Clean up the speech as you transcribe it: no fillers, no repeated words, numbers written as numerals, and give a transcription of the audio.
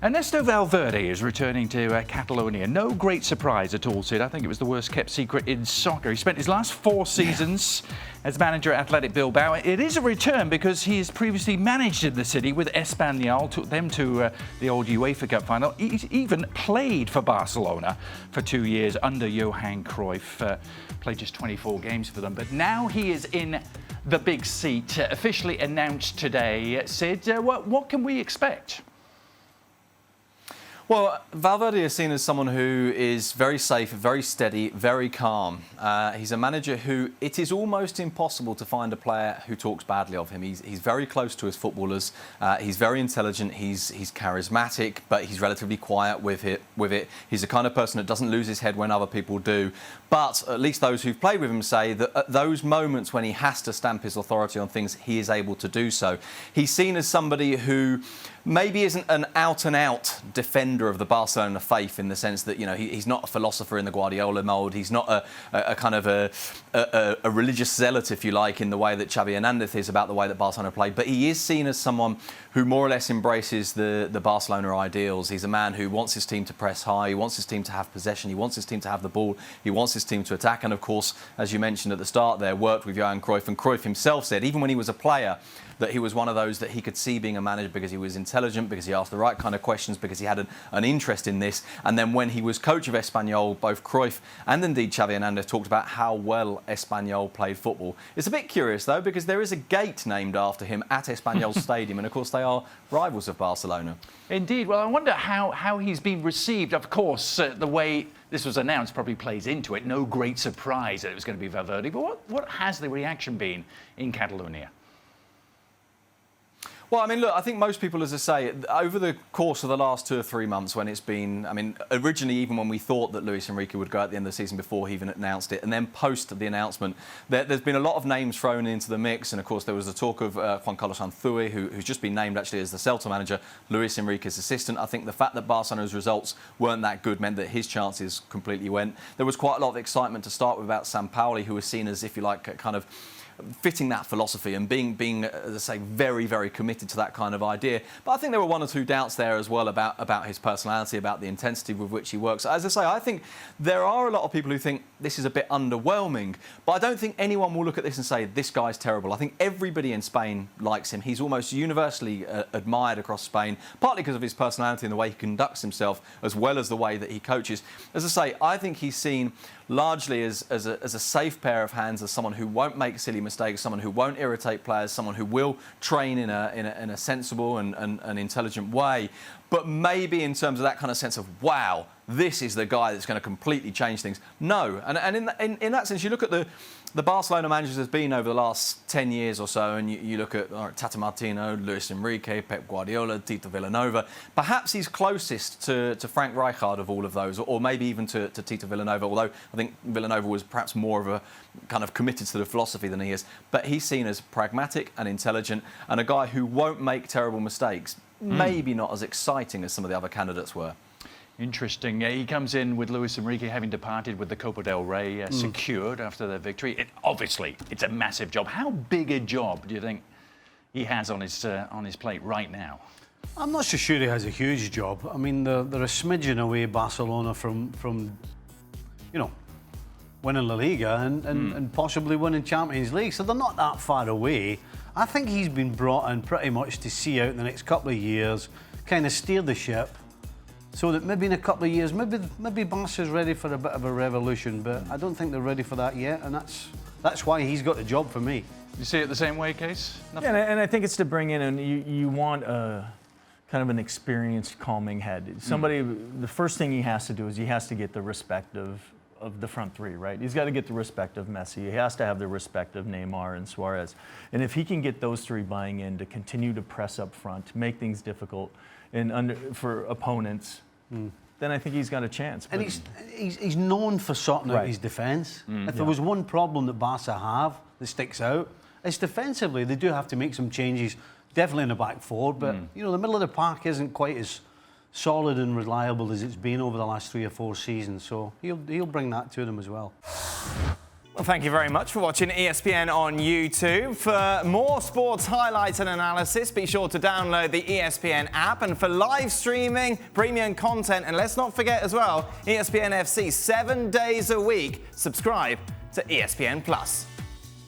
Ernesto Valverde is returning to Catalonia. No great surprise at all, Sid. I think it was the worst kept secret in soccer. He spent his last 4 seasons as manager at Athletic Bilbao. It is a return because he has previously managed in the city with Espanyol, took them to the old UEFA Cup final. He even played for Barcelona for 2 years under Johan Cruyff. Played just 24 games for them, but now he is in the big seat, officially announced today. Sid, what can we expect? Well, Valverde is seen as someone who is very safe, very steady, very calm. He's a manager who it is almost impossible to find a player who talks badly of him. He's very close to his footballers. He's very intelligent. He's charismatic, but he's relatively quiet with it. He's the kind of person that doesn't lose his head when other people do. But at least those who've played with him say that at those moments when he has to stamp his authority on things, he is able to do so. He's seen as somebody who maybe isn't an out-and-out defender of the Barcelona faith in the sense that, you know, he's not a philosopher in the Guardiola mould. He's not a kind of a religious zealot, if you like, in the way that Xavi Hernandez is about the way that Barcelona played. But he is seen as someone who more or less embraces the Barcelona ideals. He's a man who wants his team to press high. He wants his team to have possession. He wants his team to have the ball. He wants his team to attack. And, of course, as you mentioned at the start there, worked with Johan Cruyff. And Cruyff himself said, even when he was a player, that he was one of those that he could see being a manager because he was intelligent, because he asked the right kind of questions, because he had an interest in this. And then when he was coach of Espanyol, both Cruyff and indeed Xavi Hernandez talked about how well Espanyol played football. It's a bit curious, though, because there is a gate named after him at Espanyol Stadium, and of course they are rivals of Barcelona. Indeed. Well, I wonder how he's been received. Of course, the way this was announced probably plays into it. No great surprise that it was going to be Valverde. But what has the reaction been in Catalonia? Well, I mean, look, I think most people, as I say, over the course of the last 2 or 3 months when it's been, I mean, originally even when we thought that Luis Enrique would go at the end of the season before he even announced it, and then post the announcement, there's been a lot of names thrown into the mix. And, of course, there was the talk of Juan Carlos Anzui, who's just been named, actually, as the Celta manager, Luis Enrique's assistant. I think the fact that Barcelona's results weren't that good meant that his chances completely went. There was quite a lot of excitement to start with about Sampaoli, who was seen as, if you like, kind of fitting that philosophy and being, as I say, very, very committed to that kind of idea. But I think there were 1 or 2 doubts there as well about his personality, about the intensity with which he works. As I say, I think there are a lot of people who think this is a bit underwhelming, but I don't think anyone will look at this and say, this guy's terrible. I think everybody in Spain likes him. He's almost universally admired across Spain, partly because of his personality and the way he conducts himself, as well as the way that he coaches. As I say, I think he's seen largely as a safe pair of hands, as someone who won't make silly mistakes, someone who won't irritate players, someone who will train in a sensible and intelligent way. But maybe in terms of that kind of sense of, wow, this is the guy that's going to completely change things. No. And in that sense, you look at the Barcelona managers has been over the last 10 years or so, and you look at Tata Martino, Luis Enrique, Pep Guardiola, Tito Villanova. Perhaps he's closest to Frank Rijkaard of all of those, or maybe even to Tito Villanova, although I think Villanova was perhaps more of a kind of committed to the philosophy than he is. But he's seen as pragmatic and intelligent, and a guy who won't make terrible mistakes. Maybe not as exciting as some of the other candidates were. Interesting. He comes in with Luis Enrique having departed with the Copa del Rey secured after their victory. Obviously, it's a massive job. How big a job do you think he has on his plate right now? I'm not so sure he has a huge job. I mean, they're a smidgen away, Barcelona, from you know, winning La Liga and possibly winning Champions League. So they're not that far away. I think he's been brought in pretty much to see out in the next couple of years, kind of steer the ship, so that maybe in a couple of years, maybe Barca's ready for a bit of a revolution, but I don't think they're ready for that yet, and that's why he's got the job for me. You see it the same way, Case? Yeah, and I think it's to bring in, and you want a kind of an experienced, calming head. Somebody, the first thing he has to do is he has to get the respect of the front three, right? He's got to get the respect of Messi. He has to have the respect of Neymar and Suarez. And if he can get those 3 buying in to continue to press up front, to make things difficult for opponents, then I think he's got a chance. And he's known for sorting out his defence. If there was one problem that Barca have that sticks out, it's defensively. They do have to make some changes, definitely in the back 4, but you know, the middle of the park isn't quite as solid and reliable as it's been over the last 3 or 4 seasons. So he'll bring that to them as well. Well, thank you very much for watching ESPN on YouTube. For more sports highlights and analysis, be sure to download the ESPN app. And for live streaming, premium content, and let's not forget as well, ESPN FC 7 days a week. Subscribe to ESPN Plus.